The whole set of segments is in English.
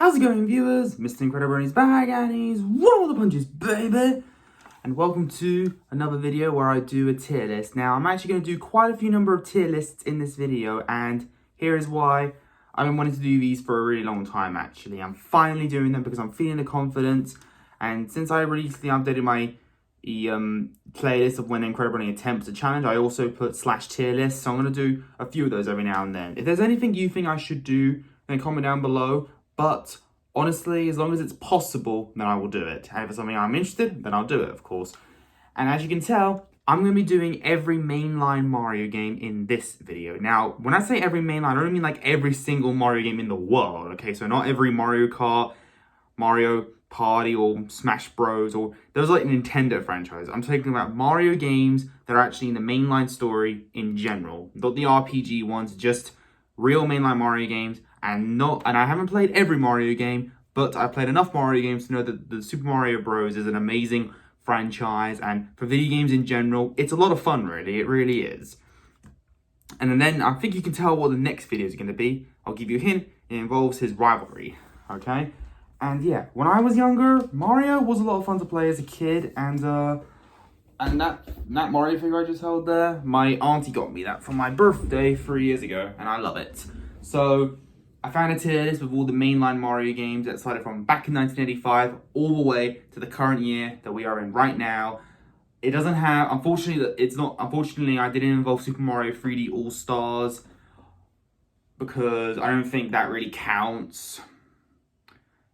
How's it going, viewers? Mr. Incredi-Brony's back and he's roll the punches, baby! And welcome to another video where I do a tier list. Now, I'm actually going to do quite a few number of tier lists in this video, and here is why. I've been wanting to do these for a really long time, actually. I'm finally doing them because I'm feeling the confidence, and since I recently updated my playlist of when Incredi-Brony attempts a challenge, I also put / tier lists, so I'm going to do a few of those every now and then. If there's anything you think I should do, then comment down below. But honestly, as long as it's possible, then I will do it. And if it's something I'm interested in, then I'll do it, of course. And as you can tell, I'm going to be doing every mainline Mario game in this video. Now, when I say every mainline, I don't mean like every single Mario game in the world, okay? So not every Mario Kart, Mario Party, or Smash Bros, or those like Nintendo franchise. I'm talking about Mario games that are actually in the mainline story in general. Not the RPG ones, just real mainline Mario games. And I haven't played every Mario game, but I've played enough Mario games to know that the Super Mario Bros. Is an amazing franchise, and for video games in general, it's a lot of fun, really. It really is. And then I think you can tell what the next video is going to be. I'll give you a hint. It involves his rivalry, okay? And yeah, when I was younger, Mario was a lot of fun to play as a kid, and that Mario figure I just held there, my auntie got me that for my birthday 3 years ago, and I love it. So I found a tier list with all the mainline Mario games that started from back in 1985 all the way to the current year that we are in right now. It doesn't have, unfortunately, I didn't involve Super Mario 3D All-Stars because I don't think that really counts.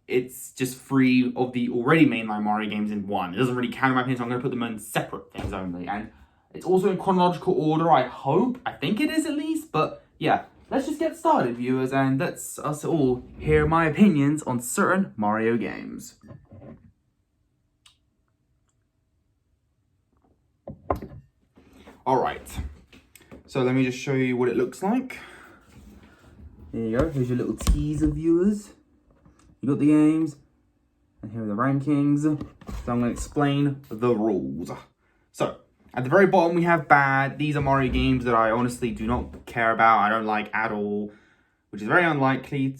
It's just 3 of the already mainline Mario games in one. It doesn't really count in my opinion, so I'm going to put them in separate things only. And it's also in chronological order, I hope. I think it is at least, but yeah. Let's just get started, viewers, and let's us all hear my opinions on certain Mario games. Alright, so let me just show you what it looks like. There you go, here's your little teaser, viewers. You got the games, and here are the rankings. So I'm going to explain the rules. So, at the very bottom, we have bad. These are Mario games that I honestly do not care about. I don't like at all, which is very unlikely.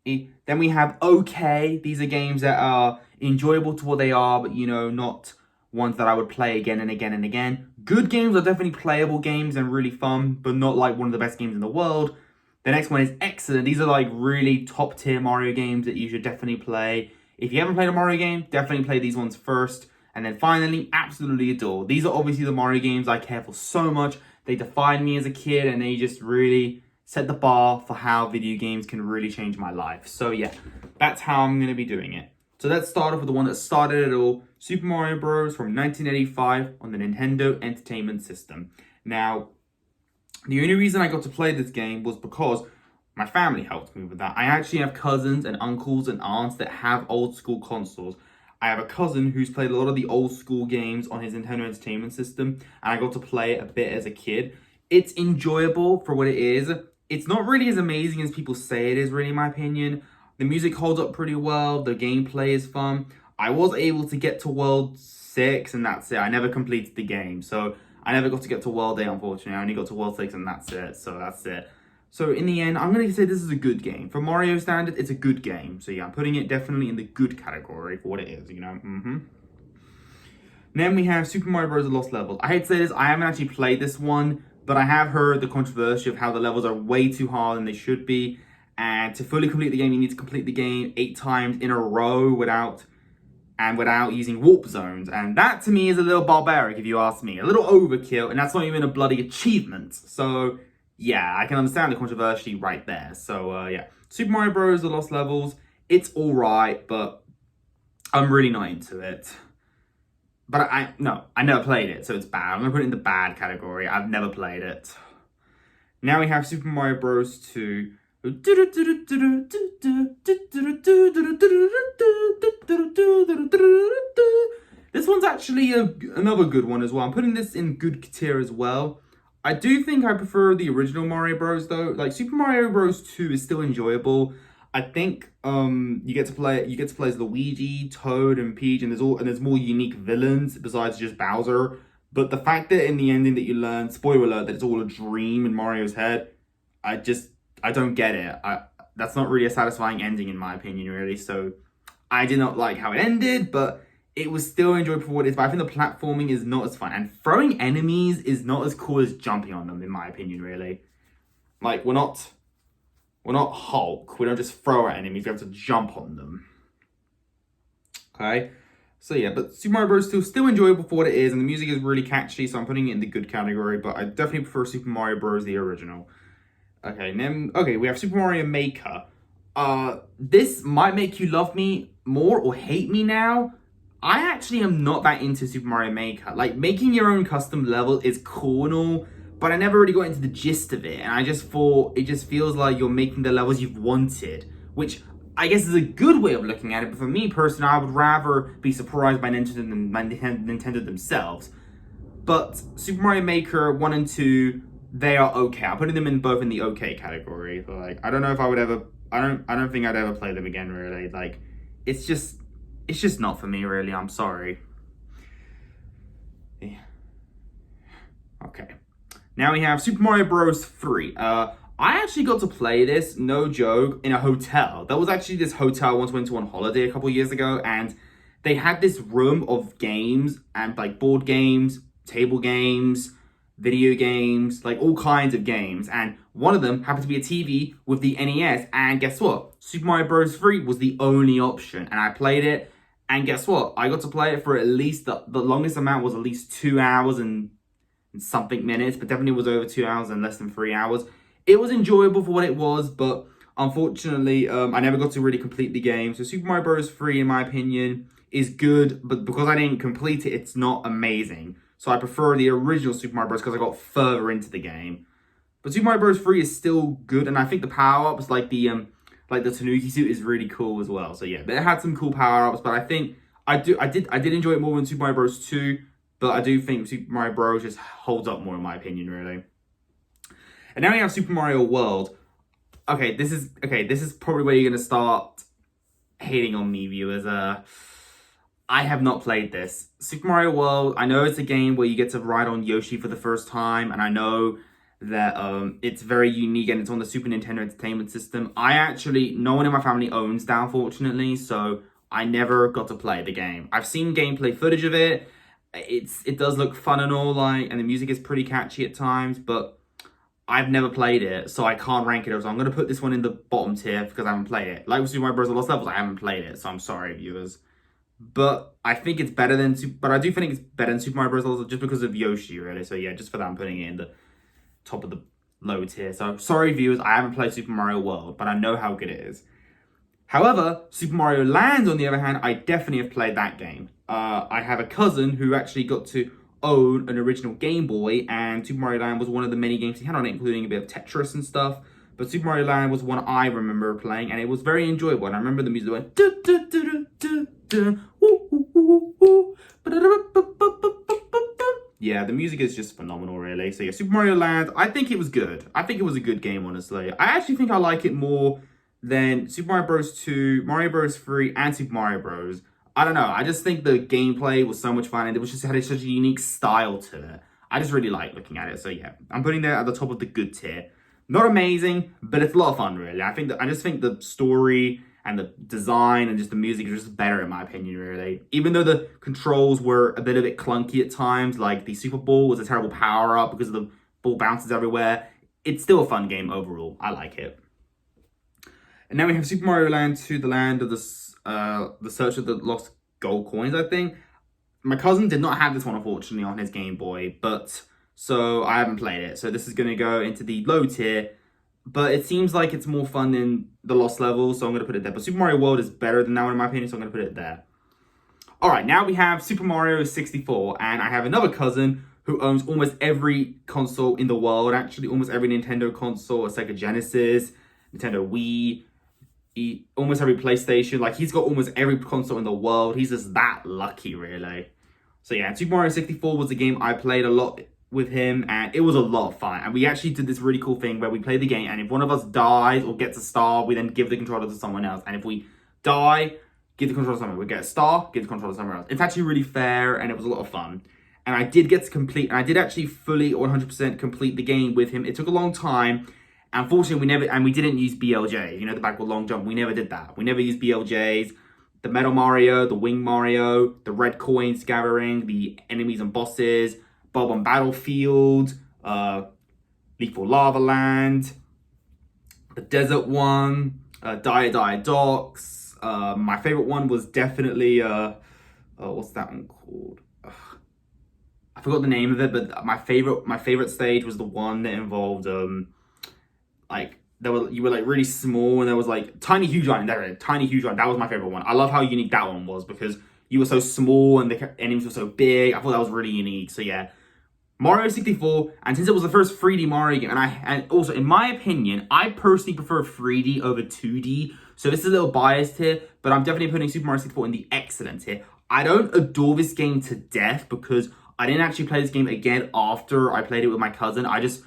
Then we have okay. These are games that are enjoyable to what they are, but, you know, not ones that I would play again and again and again. Good games are definitely playable games and really fun, but not like one of the best games in the world. The next one is excellent. These are like really top tier Mario games that you should definitely play. If you haven't played a Mario game, definitely play these ones first. And then finally, absolutely adore. These are obviously the Mario games I care for so much. They defined me as a kid, and they just really set the bar for how video games can really change my life. So yeah, that's how I'm going to be doing it. So let's start off with the one that started it all. Super Mario Bros. From 1985 on the Nintendo Entertainment System. Now, the only reason I got to play this game was because my family helped me with that. I actually have cousins and uncles and aunts that have old school consoles. I have a cousin who's played a lot of the old school games on his Nintendo Entertainment System, and I got to play it a bit as a kid. It's enjoyable for what it is. It's not really as amazing as people say it is, really, in my opinion. The music holds up pretty well. The gameplay is fun. I was able to get to World 6, and that's it. I never completed the game, so I never got to get to World 8, unfortunately. I only got to World 6, and that's it. So that's it. So in the end, I'm going to say this is a good game. For Mario standards, it's a good game. So yeah, I'm putting it definitely in the good category for what it is, you know. Then we have Super Mario Bros. The Lost Levels. I hate to say this, I haven't actually played this one, but I have heard the controversy of how the levels are way too hard than they should be. And to fully complete the game, you need to complete the game 8 times in a row without using warp zones. And that to me is a little barbaric, if you ask me. A little overkill, and that's not even a bloody achievement. So yeah, I can understand the controversy right there. So, yeah. Super Mario Bros. The Lost Levels, it's alright, but I'm really not into it. But I never played it, so it's bad. I'm going to put it in the bad category. I've never played it. Now we have Super Mario Bros. 2. This one's actually another good one as well. I'm putting this in good tier as well. I do think I prefer the original Mario Bros. Though. Like Super Mario Bros. 2 is still enjoyable. I think you get to play as Luigi, Toad, and Peach, and there's more unique villains besides just Bowser. But the fact that in the ending that you learn, spoiler alert, that it's all a dream in Mario's head, I don't get it. that's not really a satisfying ending in my opinion, really. So I did not like how it ended, but it was still enjoyable for what it is. But I think the platforming is not as fun, and throwing enemies is not as cool as jumping on them, in my opinion, really. Like, we're not Hulk. We don't just throw at enemies. We have to jump on them. Okay. So yeah, but Super Mario Bros. 2 is still enjoyable for what it is, and the music is really catchy, so I'm putting it in the good category, but I definitely prefer Super Mario Bros. The original. Okay, then, we have Super Mario Maker. This might make you love me more or hate me now. I actually am not that into Super Mario Maker. Like, making your own custom level is cool and all, but I never really got into the gist of it, and I just thought it just feels like you're making the levels you've wanted, which I guess is a good way of looking at it, but for me personally, I would rather be surprised by Nintendo themselves. But Super Mario Maker 1 and 2, they are okay. I'm putting them in both in the okay category. But like, I don't know if I would ever, I don't think I'd ever play them again, really. Like, it's just not for me, really. I'm sorry. Yeah. Okay. Now we have Super Mario Bros. 3. I actually got to play this, no joke, in a hotel. That was actually this hotel I once went to on holiday a couple years ago, and they had this room of games, and like board games, table games, video games, like all kinds of games. And one of them happened to be a TV with the NES, and guess what? Super Mario Bros. 3 was the only option, and I played it, and guess what? I got to play it for at least, the longest amount was at least 2 hours and something minutes, but definitely was over 2 hours and less than 3 hours. It was enjoyable for what it was, but unfortunately, I never got to really complete the game. So Super Mario Bros. 3, in my opinion, is good, but because I didn't complete it, it's not amazing. So I prefer the original Super Mario Bros. Because I got further into the game. But Super Mario Bros. 3 is still good, and I think the power-ups, like the Tanuki suit, is really cool as well. So yeah, it had some cool power-ups, but I think I did enjoy it more than Super Mario Bros. 2, but I do think Super Mario Bros. Just holds up more, in my opinion, really. And now we have Super Mario World. Okay, this is probably where you're gonna start hating on me, viewers. I have not played this. Super Mario World, I know it's a game where you get to ride on Yoshi for the first time, and I know that it's very unique and it's on the Super Nintendo Entertainment System. No one in my family owns that, unfortunately, so I never got to play the game. I've seen gameplay footage of it. It does look fun and all, like, and the music is pretty catchy at times, but I've never played it, so I can't rank it. So I'm going to put this one in the bottom tier because I haven't played it. Like with Super Mario Bros. Lost Levels, I haven't played it, so I'm sorry, viewers. But I think it's better than I do think it's better than Super Mario Bros. Lost Levels just because of Yoshi, really. So yeah, just for that, I'm putting it in the top of the low tier. So sorry, viewers, I haven't played Super Mario World, but I know how good it is. However, Super Mario Land, on the other hand, I definitely have played that game. I have a cousin who actually got to own an original Game Boy, and Super Mario Land was one of the many games he had on it, including a bit of Tetris and stuff. But Super Mario Land was one I remember playing, and it was very enjoyable. And I remember the music went do do do do do do. Yeah, the music is just phenomenal, really. So yeah, Super Mario Land, I think it was good. I think it was a good game, honestly. I actually think I like it more than Super Mario Bros. 2, Mario Bros. 3, and Super Mario Bros. I don't know. I just think the gameplay was so much fun, and it was just had such a unique style to it. I just really like looking at it. So yeah, I'm putting that at the top of the good tier. Not amazing, but it's a lot of fun, really. I just think the story and the design and just the music is just better, in my opinion, really. Even though the controls were a bit clunky at times, like the Super Ball was a terrible power-up because the ball bounces everywhere, it's still a fun game overall. I like it. And now we have Super Mario Land 2, the land of the Search of the Lost Gold Coins, I think. My cousin did not have this one, unfortunately, on his Game Boy, but so I haven't played it. So this is going to go into the low tier, but it seems like it's more fun than the Lost Levels, so I'm going to put it there. But Super Mario World is better than that one, in my opinion, so I'm going to put it there. All right, now we have Super Mario 64, and I have another cousin who owns almost every console in the world, actually almost every Nintendo console, a Sega Genesis, Nintendo Wii, almost every PlayStation. Like, he's got almost every console in the world. He's just that lucky, really. So yeah, Super Mario 64 was a game I played a lot with him, and it was a lot of fun. And we actually did this really cool thing where we play the game, and if one of us dies or gets a star, we then give the controller to someone else. And if we die, give the controller to someone else. We get a star, give the controller to someone else. It's actually really fair, and it was a lot of fun. And I did get to complete, and I did actually fully 100% complete the game with him. It took a long time, Unfortunately, we didn't use BLJ, you know, the backward long jump. We never did that. We never used BLJs. The Metal Mario, the Wing Mario, the red coins gathering, the enemies and bosses, Bob on Battlefield, Lethal Lava Land, the desert one, Dire Docks. My favorite one was definitely, what's that one called? I forgot the name of it, but my favorite stage was the one that involved like you were like really small and there was like tiny huge island. Tiny huge island. That was my favorite one. I love how unique that one was because you were so small and the enemies were so big. I thought that was really unique. So yeah, Mario 64, and since it was the first 3D Mario game, and also in my opinion, I personally prefer 3D over 2D. So this is a little biased here, but I'm definitely putting Super Mario 64 in the excellent here. I don't adore this game to death because I didn't actually play this game again after I played it with my cousin. I just,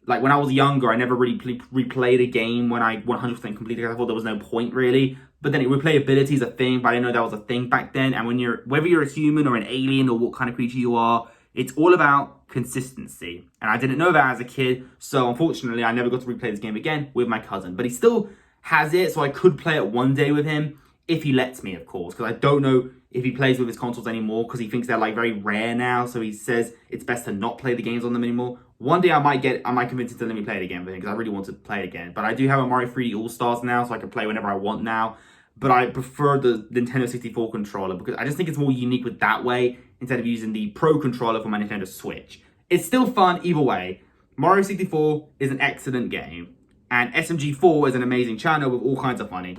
like when I was younger, I never really replayed a game when I 100% completed it. I thought there was no point really. But then replayability is a thing, but I didn't know that was a thing back then. And whether you're a human or an alien or what kind of creature you are, it's all about consistency. And I didn't know that as a kid. So unfortunately, I never got to replay this game again with my cousin. But he still has it, so I could play it one day with him if he lets me, of course. Because I don't know if he plays with his consoles anymore because he thinks they're like very rare now. So he says it's best to not play the games on them anymore. One day I might convince him to let me play it again with him because I really want to play it again. But I do have a Mario 3D All-Stars now, so I can play whenever I want now. But I prefer the Nintendo 64 controller because I just think it's more unique with that way instead of using the Pro controller for my Nintendo Switch. It's still fun either way. Mario 64 is an excellent game. And SMG4 is an amazing channel with all kinds of funny.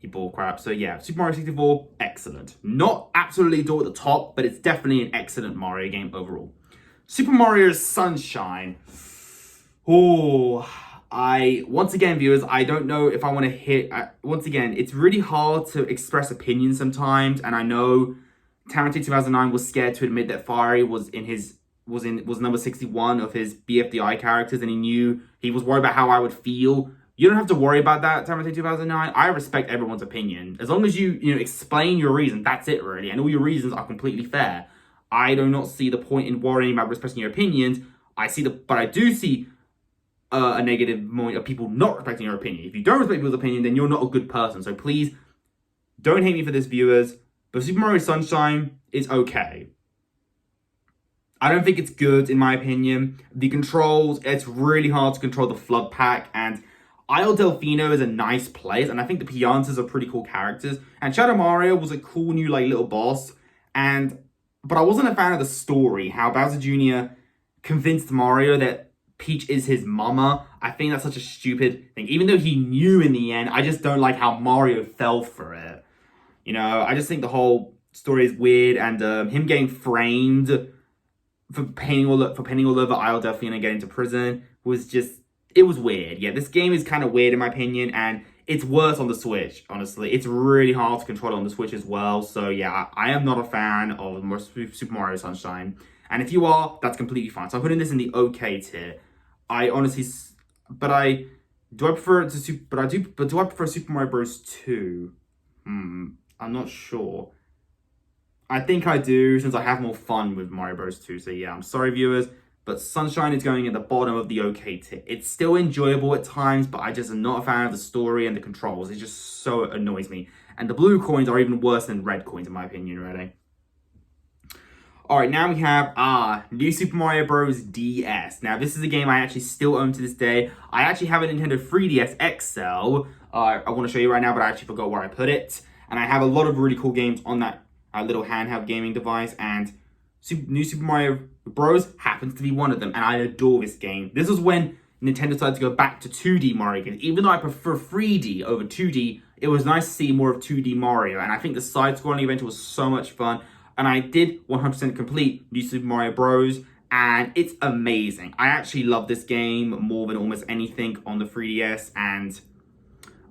Bull crap. So yeah, Super Mario 64, excellent. Not absolutely adore at the top, but it's definitely an excellent Mario game overall. Super Mario Sunshine. Oh, once again, viewers, I don't know if I want to hit. Once again, it's really hard to express opinions sometimes, and I know Tarantino 2009 was scared to admit that Fiery was number 61 of his BFDI characters, and he was worried about how I would feel. You don't have to worry about that, Tarantino 2009. I respect everyone's opinion. As long as you explain your reason, that's it really. And all your reasons are completely fair. I do not see the point in worrying about expressing your opinions. But I do see a negative point of people not respecting your opinion. If you don't respect people's opinion, then you're not a good person. So please, don't hate me for this, viewers. But Super Mario Sunshine is okay. I don't think it's good, in my opinion. The controls, it's really hard to control the flood pack, and Isle Delfino is a nice place, and I think the Piantas are pretty cool characters. And Shadow Mario was a cool new little boss, but I wasn't a fan of the story, how Bowser Jr. convinced Mario that Peach is his mama. I think that's such a stupid thing. Even though he knew in the end, I just don't like how Mario fell for it. I just think the whole story is weird, and him getting framed for painting all over Isle Delfino and getting to prison it was weird. Yeah, this game is kind of weird in my opinion, and it's worse on the Switch, honestly. It's really hard to control on the Switch as well. So yeah, I am not a fan of Super Mario Sunshine. And if you are, that's completely fine. So I'm putting this in the okay tier. Do I prefer Super Mario Bros. 2? I'm not sure. I think I do, since I have more fun with Mario Bros. 2. So yeah, I'm sorry, viewers, but Sunshine is going at the bottom of the okay tier. It's still enjoyable at times, but I just am not a fan of the story and the controls. It just so annoys me. And the blue coins are even worse than red coins, in my opinion, really. Alright, now we have New Super Mario Bros. DS. Now, this is a game I actually still own to this day. I actually have a Nintendo 3DS XL. I want to show you right now, but I actually forgot where I put it. And I have a lot of really cool games on that little handheld gaming device, and New Super Mario Bros. Happens to be one of them, and I adore this game. This is when Nintendo decided to go back to 2D Mario games. Even though I prefer 3D over 2D, it was nice to see more of 2D Mario, and I think the side-scrolling adventure was so much fun, and I did 100% complete New Super Mario Bros., and it's amazing. I actually love this game more than almost anything on the 3DS, and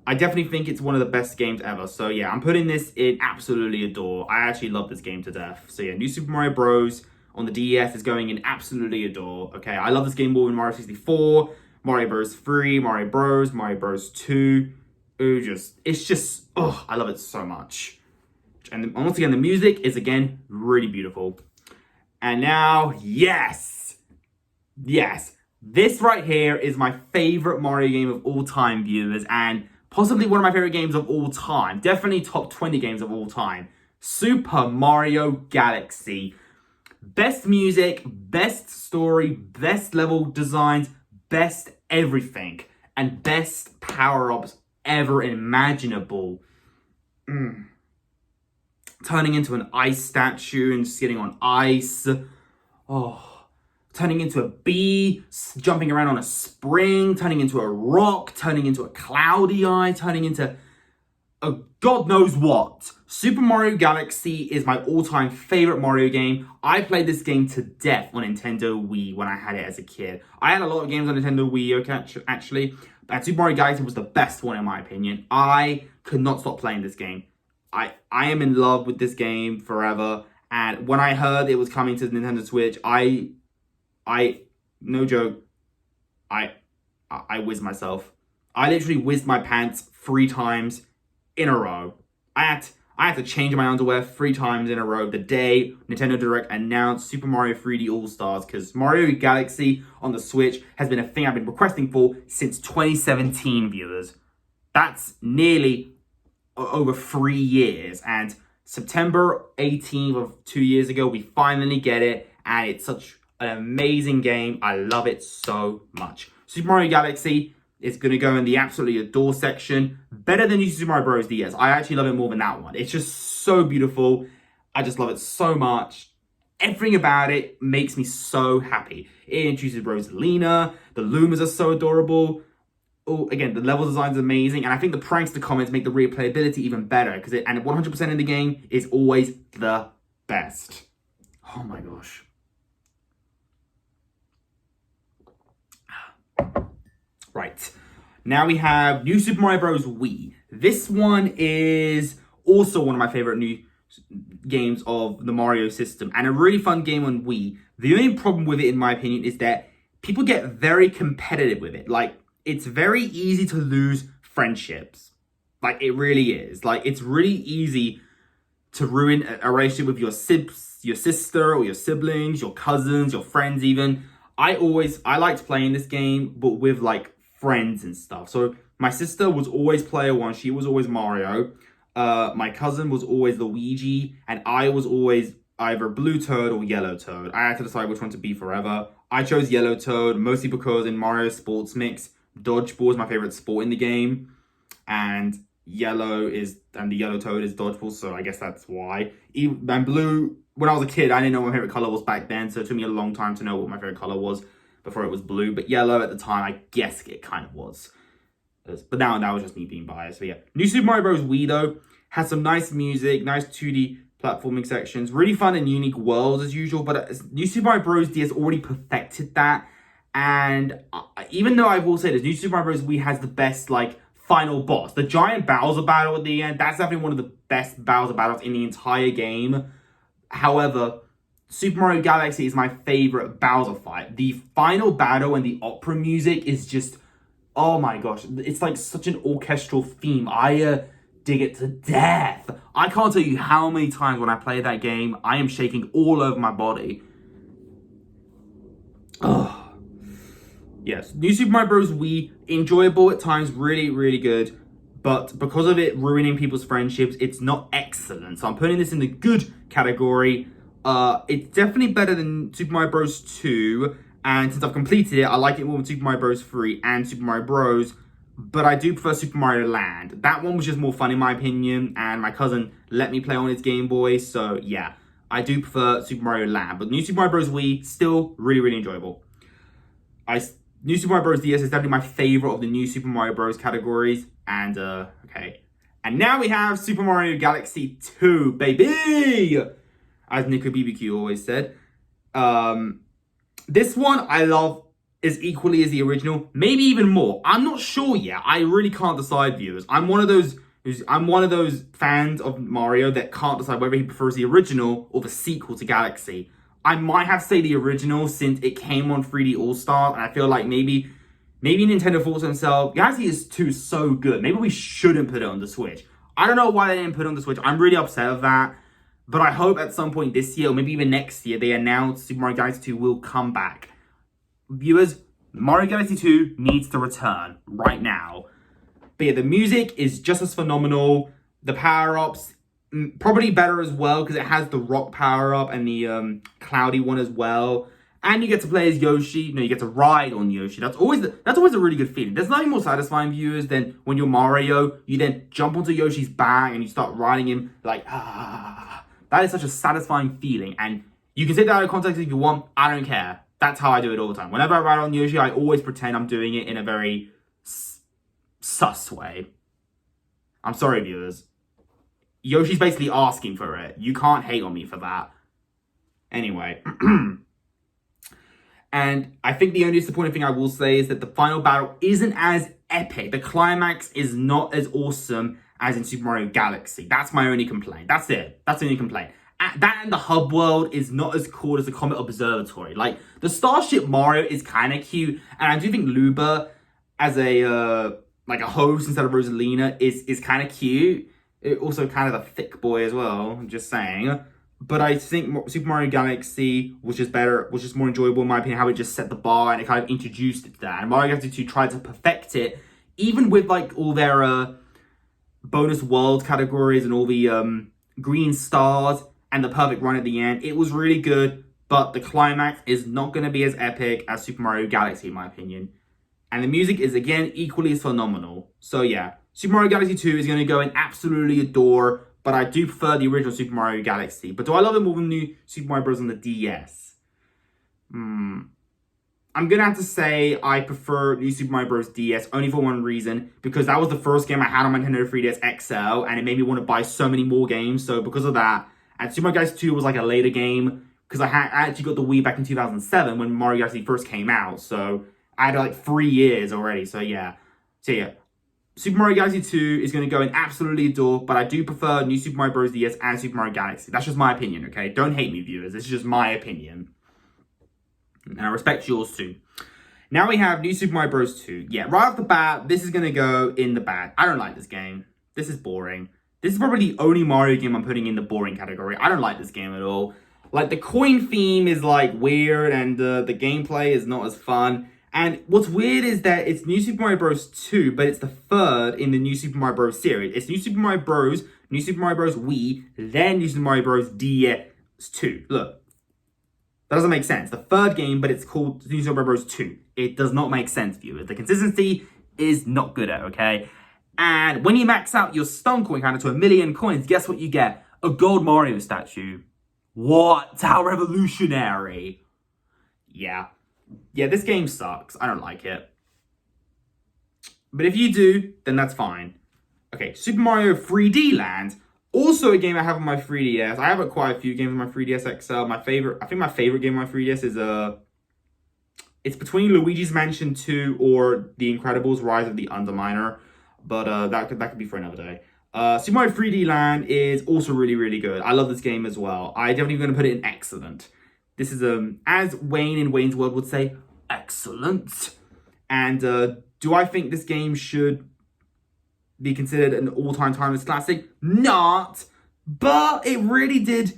I definitely think it's one of the best games ever. So yeah, I'm putting this in absolutely adore. I actually love this game to death. So yeah, New Super Mario Bros. On the DS is going in absolutely adore. Okay, I love this game more than Mario 64, Mario Bros. 3, Mario Bros. 2. I love it so much. And once again, the music is again really beautiful. And now, yes, This right here is my favorite Mario game of all time, viewers, and possibly one of my favorite games of all time. Definitely top 20 games of all time. Super Mario Galaxy. Best music, best story, best level designs, best everything, and best power-ups ever imaginable. Turning into an ice statue and skating on ice. Oh. Turning into a bee, jumping around on a spring, turning into a rock, turning into a cloudy eye, turning into a God knows what. Super Mario Galaxy is my all-time favorite Mario game. I played this game to death on Nintendo Wii when I had it as a kid. I had a lot of games on Nintendo Wii U, actually, but Super Mario Galaxy was the best one in my opinion. I could not stop playing this game. I am in love with this game forever, and when I heard it was coming to the Nintendo Switch, no joke, I whizzed myself. I literally whizzed my pants 3 times in a row. I had to change my underwear 3 times in a row the day Nintendo Direct announced Super Mario 3D All-Stars, because Mario Galaxy on the Switch has been a thing I've been requesting for since 2017, viewers. That's nearly over 3 years, and September 18th of 2 years ago, we finally get it, and it's such an amazing game. I love it so much. Super Mario Galaxy is going to go in the absolutely adore section. Better than New Super Mario Bros. DS. I actually love it more than that one. It's just so beautiful. I just love it so much. Everything about it makes me so happy. It introduces Rosalina. The Lumas are so adorable. Oh, again, the level design is amazing. And I think the prankster comments make the replayability even better. And 100% in the game is always the best. Oh my gosh. Right, now we have New Super Mario Bros. Wii. This one is also one of my favorite new games of the Mario system, and a really fun game on Wii. The only problem with it, in my opinion, is that people get very competitive with it. Like, it's very easy to lose friendships. Like, it really is. Like, it's really easy to ruin a relationship with your sister or your siblings, your cousins, your friends even. I liked playing this game, but with like friends and stuff. So my sister was always player 1. She was always Mario. My cousin was always Luigi. And I was always either Blue Toad or Yellow Toad. I had to decide which one to be forever. I chose Yellow Toad, mostly because in Mario Sports Mix, dodgeball is my favorite sport in the game. And the Yellow Toad is dodgeball, so I guess that's why. And Blue, when I was a kid, I didn't know what my favorite color was back then, so it took me a long time to know what my favorite color was before it was blue. But Yellow at the time, I guess it kind of was. But now that was just me being biased. So yeah, New Super Mario Bros. Wii though has some nice music, nice 2D platforming sections, really fun and unique worlds as usual. But New Super Mario Bros. DS already perfected that. And even though I will say this, New Super Mario Bros. Wii has the best like final boss, the giant Bowser battle at the end. That's definitely one of the best Bowser battles in the entire game. However, Super Mario Galaxy is my favorite Bowser fight. The final battle and the opera music is just, oh my gosh, it's like such an orchestral theme. I dig it to death. I can't tell you how many times when I play that game, I am shaking all over my body. Oh. Yes, New Super Mario Bros. Wii, enjoyable at times, really, really good. But because of it ruining people's friendships, it's not excellent. So I'm putting this in the good category. It's definitely better than Super Mario Bros. 2. And since I've completed it, I like it more than Super Mario Bros. 3 and Super Mario Bros. But I do prefer Super Mario Land. That one was just more fun in my opinion. And my cousin let me play on his Game Boy. So yeah, I do prefer Super Mario Land. But New Super Mario Bros. Wii, still really, really enjoyable. New Super Mario Bros. DS is definitely my favorite of the New Super Mario Bros. Categories. And, okay. And now we have Super Mario Galaxy 2, baby! As Nico BBQ always said. This one I love as equally as the original. Maybe even more. I'm not sure yet. I really can't decide, viewers. I'm one of those fans of Mario that can't decide whether he prefers the original or the sequel to Galaxy. I might have to say the original since it came on 3D All-Star, and I feel like maybe Nintendo thought to themselves, Galaxy is 2 so good, maybe we shouldn't put it on the Switch. I don't know why they didn't put it on the Switch. I'm really upset with that. But I hope at some point this year, or maybe even next year, they announce Super Mario Galaxy 2 will come back. Viewers, Mario Galaxy 2 needs to return right now. But yeah, the music is just as phenomenal. The power-ups, probably better as well, because it has the rock power-up and the cloudy one as well. And you get to play as Yoshi. You get to ride on Yoshi. That's always a really good feeling. There's nothing more satisfying, viewers, than when you're Mario, you then jump onto Yoshi's back and you start riding him like, ah. That is such a satisfying feeling. And you can take that out of context if you want. I don't care. That's how I do it all the time. Whenever I ride on Yoshi, I always pretend I'm doing it in a very sus way. I'm sorry, viewers. Yoshi's basically asking for it. You can't hate on me for that. Anyway. And I think the only disappointing thing I will say is that the final battle isn't as epic. The climax is not as awesome as in Super Mario Galaxy. That's my only complaint. That's it. That's the only complaint. That and the hub world is not as cool as the Comet Observatory. Like, the Starship Mario is kind of cute. And I do think Luba as a host instead of Rosalina is kind of cute. Also kind of a thick boy as well. I'm just saying. But I think Super Mario Galaxy was just better, was just more enjoyable in my opinion, how it just set the bar and it kind of introduced it to that. And Mario Galaxy 2 tried to perfect it, even with like all their bonus world categories and all the green stars and the perfect run at the end. It was really good, but the climax is not going to be as epic as Super Mario Galaxy in my opinion. And the music is again equally as phenomenal. So yeah, Super Mario Galaxy 2 is going to go and absolutely adore. But I do prefer the original Super Mario Galaxy. But do I love it more than new Super Mario Bros. On the DS? I'm going to have to say I prefer New Super Mario Bros. DS only for one reason. Because that was the first game I had on my Nintendo 3DS XL. And it made me want to buy so many more games. So because of that. And Super Mario Galaxy 2 was like a later game. Because I actually got the Wii back in 2007 when Mario Galaxy first came out. So I had like 3 years already. So yeah. Super Mario Galaxy 2 is going to go and absolutely adore, but I do prefer New Super Mario Bros. DS and Super Mario Galaxy. That's just my opinion, okay? Don't hate me, viewers. This is just my opinion. And I respect yours too. Now we have New Super Mario Bros. 2. Yeah, right off the bat, this is going to go in the bad. I don't like this game. This is boring. This is probably the only Mario game I'm putting in the boring category. I don't like this game at all. Like, the coin theme is, like, weird, and the gameplay is not as fun. And what's weird is that it's New Super Mario Bros. 2, but it's the third in the New Super Mario Bros. Series. It's New Super Mario Bros., New Super Mario Bros. Wii, then New Super Mario Bros. DS 2. Look, that doesn't make sense. The third game, but it's called New Super Mario Bros. 2. It does not make sense, viewers. The consistency is not good at, okay? And when you max out your stone coin counter to 1 million coins, guess what you get? A gold Mario statue. What? How revolutionary. Yeah, this game sucks. I don't like it. But if you do, then that's fine. Okay, Super Mario 3D Land. Also a game I have on my 3DS. I have quite a few games on my 3DS XL. I think my favorite game on my 3DS is it's between Luigi's Mansion 2 or The Incredibles Rise of the Underminer. But that could be for another day. Super Mario 3D Land is also really, really good. I love this game as well. I'm definitely going to put it in excellent. This is, as Wayne in Wayne's World would say, excellent. And do I think this game should be considered an all-time timeless classic? Not. But it really did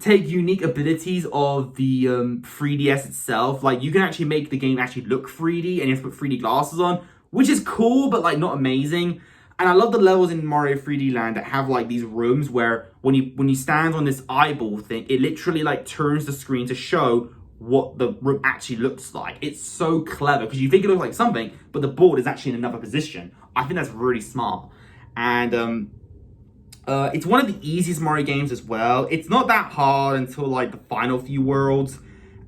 take unique abilities of the 3DS itself. Like, you can actually make the game actually look 3D, and you have to put 3D glasses on, which is cool, but, like, not amazing. And I love the levels in Mario 3D Land that have like these rooms where when you stand on this eyeball thing, it literally like turns the screen to show what the room actually looks like. It's so clever because you think it looks like something, but the board is actually in another position. I think that's really smart. And it's one of the easiest Mario games as well. It's not that hard until like the final few worlds.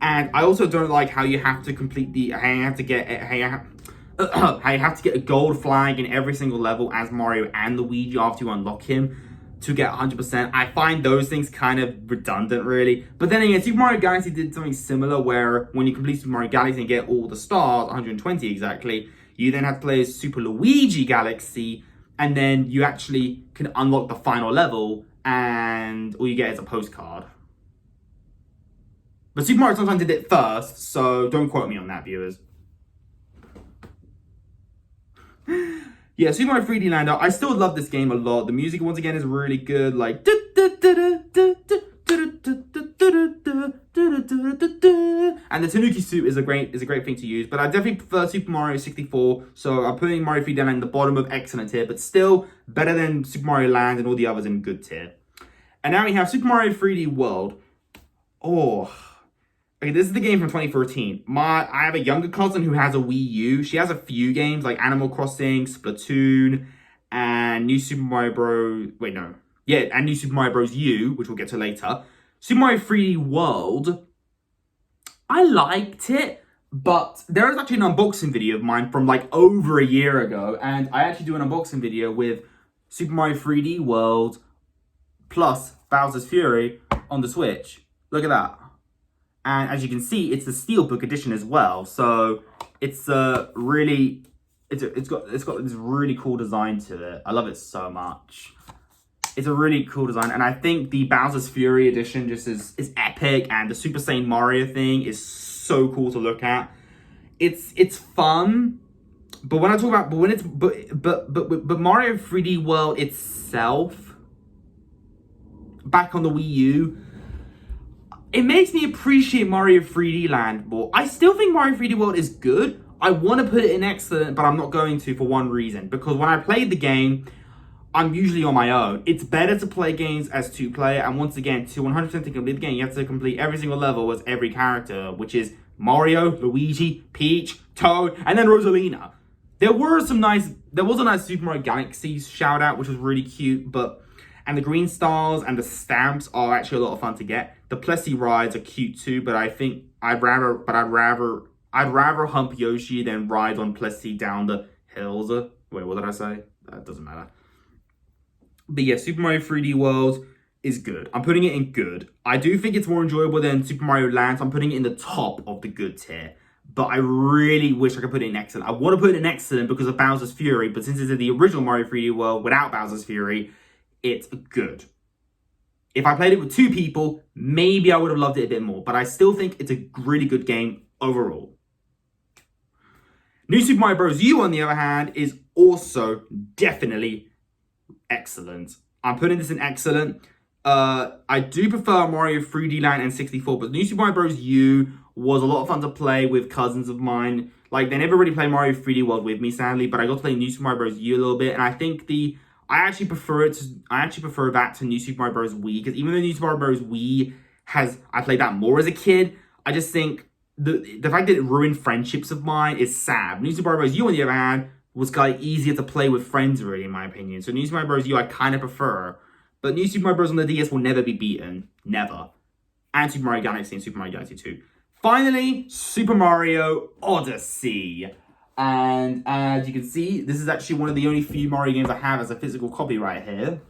And I also don't like how you have to complete how you have to get a gold flag in every single level as Mario and Luigi after you unlock him to get 100%. I find those things kind of redundant, really. But then again, Super Mario Galaxy did something similar where when you complete Super Mario Galaxy and get all the stars, 120 exactly, you then have to play as Super Luigi Galaxy, and then you actually can unlock the final level, and all you get is a postcard. But Super Mario sometimes did it first, so don't quote me on that, viewers. Yeah, Super Mario 3D Land, I still love this game a lot. The music, once again, is really good. Like, And the Tanuki suit is a great thing to use, but I definitely prefer Super Mario 64, so I'm putting Mario 3D Land in the bottom of excellent tier, but still better than Super Mario Land and all the others in good tier. And now we have Super Mario 3D World. Oh, okay, this is the game from 2013. I have a younger cousin who has a Wii U. She has a few games like Animal Crossing, Splatoon, and New Super Mario Bros. And New Super Mario Bros. U, which we'll get to later. Super Mario 3D World, I liked it, but there is actually an unboxing video of mine from like over a year ago, and I actually do an unboxing video with Super Mario 3D World plus Bowser's Fury on the Switch. Look at that. And as you can see, it's the Steelbook edition as well. So it's got this really cool design to it. I love it so much. It's a really cool design, and I think the Bowser's Fury edition just is epic, and the Super Saiyan Mario thing is so cool to look at. It's fun, but when I talk about but Mario 3D World itself, back on the Wii U, it makes me appreciate Mario 3D Land more. I still think Mario 3D World is good. I want to put it in excellent, but I'm not going to for one reason, because when I played the game, I'm usually on my own. It's better to play games as two-player, and once again, to 100% complete the game, you have to complete every single level as every character, which is Mario, Luigi, Peach, Toad, and then Rosalina. There was a nice Super Mario Galaxy shout out, which was really cute, and the green stars and the stamps are actually a lot of fun to get. The Plessy rides are cute too, but I think I'd rather hump Yoshi than ride on Plessy down the hills. Wait, what did I say? That doesn't matter. But yeah, Super Mario 3D World is good. I'm putting it in good. I do think it's more enjoyable than Super Mario Land, so I'm putting it in the top of the good tier. But I really wish I could put it in excellent. I want to put it in excellent because of Bowser's Fury, but since it's in the original Mario 3D World without Bowser's Fury, it's good. If I played it with two people, maybe I would have loved it a bit more, but I still think it's a really good game overall. New Super Mario Bros. U, on the other hand, is also definitely excellent. I'm putting this in excellent. I do prefer Mario 3D Land and 64, but New Super Mario Bros. U was a lot of fun to play with cousins of mine. Like, they never really played Mario 3D World with me, sadly, but I got to play New Super Mario Bros. U a little bit, and I think I actually prefer that to New Super Mario Bros. Wii, because even though New Super Mario Bros. Wii I played that more as a kid, I just think the fact that it ruined friendships of mine is sad. New Super Mario Bros. U, on the other hand, was kind of easier to play with friends, really, in my opinion. So New Super Mario Bros. U I kind of prefer. But New Super Mario Bros. On the DS will never be beaten. Never. And Super Mario Galaxy and Super Mario Galaxy 2. Finally, Super Mario Odyssey. And as you can see, this is actually one of the only few Mario games I have as a physical copy right here.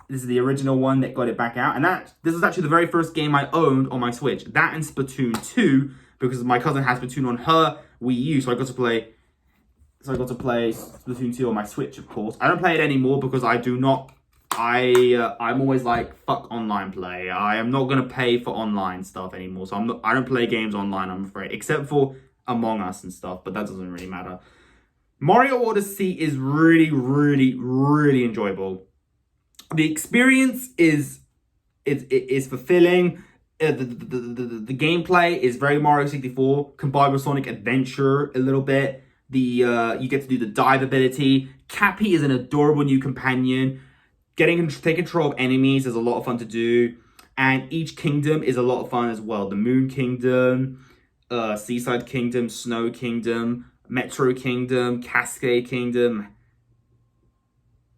This is the original one that got it back out. And this is actually the very first game I owned on my Switch. That and Splatoon 2, because my cousin has Splatoon on her Wii U, so I got to play Splatoon 2 on my Switch, of course. I don't play it anymore because I'm always like, fuck online play. I am not going to pay for online stuff anymore. So I don't play games online, I'm afraid. Except for Among Us and stuff, but that doesn't really matter. Mario Odyssey is really, really, really enjoyable. The experience is fulfilling. The gameplay is very Mario 64, combined with Sonic Adventure a little bit. You get to do the dive ability. Cappy is an adorable new companion. Take control of enemies is a lot of fun to do, and each kingdom is a lot of fun as well. The Moon Kingdom, Seaside Kingdom, Snow Kingdom, Metro Kingdom, Cascade Kingdom,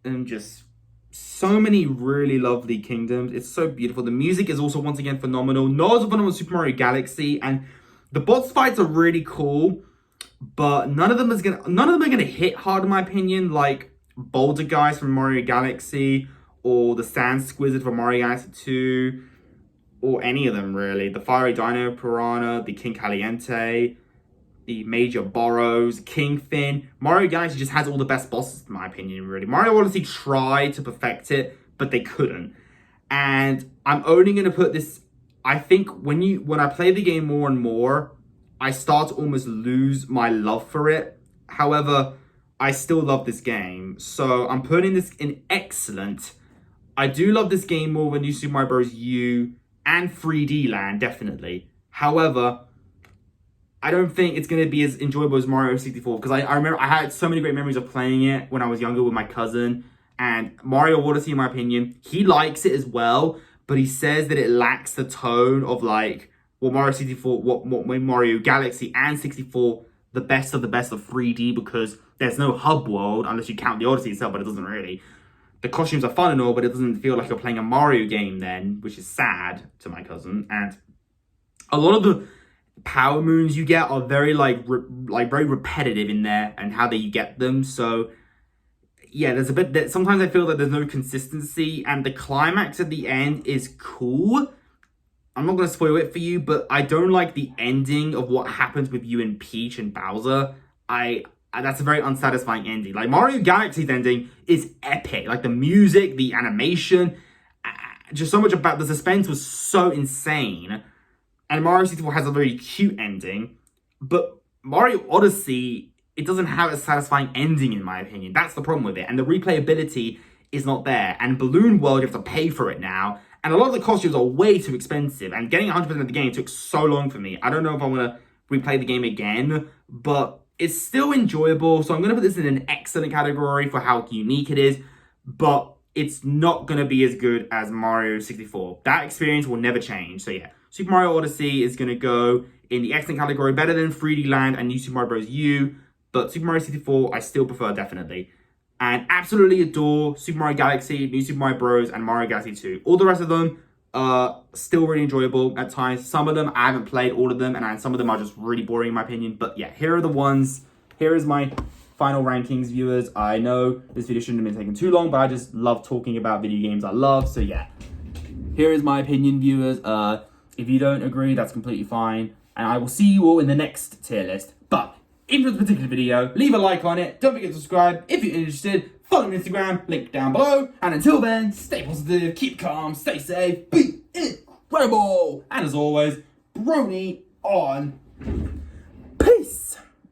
and just so many really lovely kingdoms. It's so beautiful. The music is also once again phenomenal. Not as phenomenal as Super Mario Galaxy, and the boss fights are really cool, but none of them are gonna hit hard in my opinion, like Boulder Guys from Mario Galaxy, or the Sand Squizzard from Mario Galaxy 2, or any of them really. The Fiery Dino Piranha, the King Caliente, the Major Burrows, Kingfin. Mario Galaxy just has all the best bosses in my opinion, really. Mario Odyssey tried to perfect it, but they couldn't. And I'm only going to put this, I think when I play the game more and more, I start to almost lose my love for it. However, I still love this game. So I'm putting this in excellent. I do love this game more than New Super Mario Bros. U and 3D Land, definitely. However, I don't think it's going to be as enjoyable as Mario 64 because I remember I had so many great memories of playing it when I was younger with my cousin. And Mario Odyssey, in my opinion, he likes it as well, but he says that it lacks the tone of like what Mario 64, what Mario Galaxy and 64, the best of 3D, because there's no hub world unless you count the Odyssey itself, but it doesn't really. The costumes are fun and all, but it doesn't feel like you're playing a Mario game then, which is sad to my cousin. And a lot of the power moons you get are very very repetitive in there and how you get them. So yeah, there's a bit that sometimes I feel that there's no consistency, and the climax at the end is cool. I'm not going to spoil it for you, but I don't like the ending of what happens with you and Peach and Bowser. That's a very unsatisfying ending. Like Mario Galaxy's ending is epic. Like the music, the animation, just so much about the suspense was so insane. And Mario 64 has a very cute ending, but Mario Odyssey, it doesn't have a satisfying ending in my opinion. That's the problem with it. And the replayability is not there. And Balloon World, you have to pay for it now. And a lot of the costumes are way too expensive. And getting 100% of the game took so long for me. I don't know if I want to replay the game again, but it's still enjoyable. So I'm going to put this in an excellent category for how unique it is. But it's not going to be as good as Mario 64. That experience will never change. So yeah, Super Mario Odyssey is going to go in the excellent category, better than 3D Land and New Super Mario Bros. U. But Super Mario 64, I still prefer, definitely. And absolutely adore Super Mario Galaxy, New Super Mario Bros. And Mario Galaxy 2. All the rest of them are still really enjoyable at times. Some of them, I haven't played all of them, and some of them are just really boring in my opinion. But yeah, here are the ones. Here is my final rankings, viewers. I know this video shouldn't have been taking too long, but I just love talking about video games I love. So yeah, here is my opinion, viewers. If you don't agree, that's completely fine. And I will see you all in the next tier list. But if you enjoyed this particular video, leave a like on it. Don't forget to subscribe if you're interested. Follow me on Instagram, link down below. And until then, stay positive, keep calm, stay safe, be incredible. And as always, Brony on. Peace.